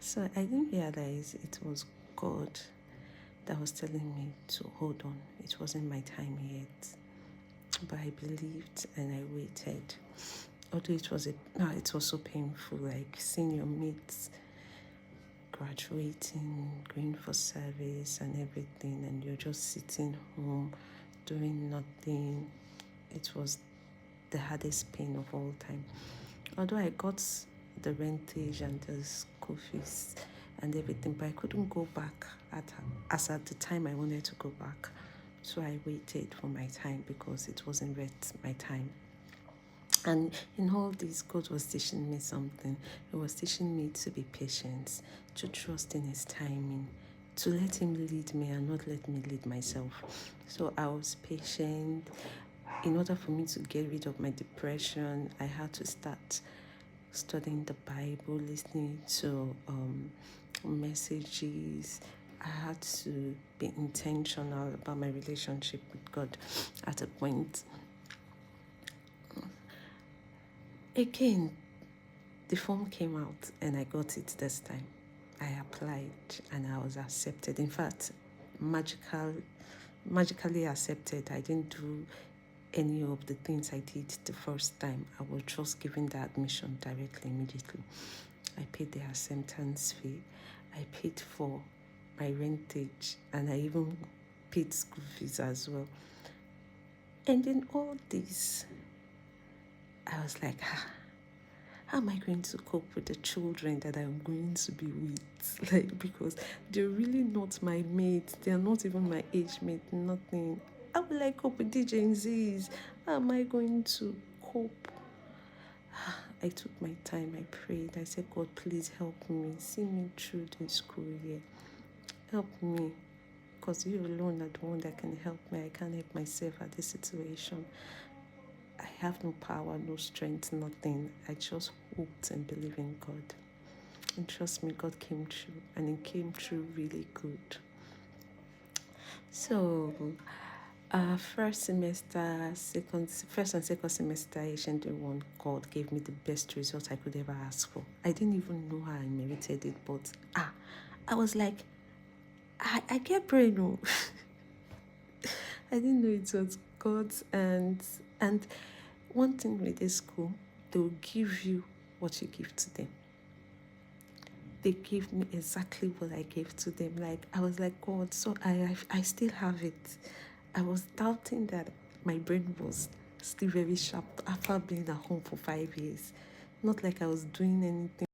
So I didn't realize it was God that was telling me to hold on. It wasn't my time yet. But I believed and I waited. Although it was so painful, like seeing your mates graduating, going for service and everything, and you're just sitting home doing nothing. It was the hardest pain of all time. Although I got the rentage and the school fees and everything, but I couldn't go back at the time I wanted to go back. So I waited for my time because it wasn't yet my time. And in all this, God was teaching me something. He was teaching me to be patient, to trust in His timing, to let Him lead me and not let me lead myself. So I was patient. In order for me to get rid of my depression, I had to start studying the Bible, listening to messages. I had to be intentional about my relationship with God at a point. Again, the form came out and I got it this time. I applied and I was accepted. In fact, magically accepted. I didn't do any of the things I did the first time. I was just given the admission directly, immediately. I paid the acceptance fee. I paid for my rentage and I even paid school fees as well. And in all this, I was like, how am I going to cope with the children that I'm going to be with? Like, because they're really not my mates. They're not even my age mate, nothing. How will I cope with the Gen Zs? How am I going to cope? I took my time, I prayed. I said, God, please help me. See me through this school year. Help me. Because you alone are the one that can help me. I can't help myself at this situation. I have no power, no strength, nothing. I just hoped and believed in God. And trust me, God came through. And it came through really good. So, first and second semester, HND1, God gave me the best result I could ever ask for. I didn't even know how I merited it, but I was like, I get brain. I didn't know it was God's. And one thing with this school, they will give you what you give to them. They gave me exactly what I gave to them. Like, I was like, God, so I still have it. I was doubting that my brain was still very sharp after being at home for 5 years. Not like I was doing anything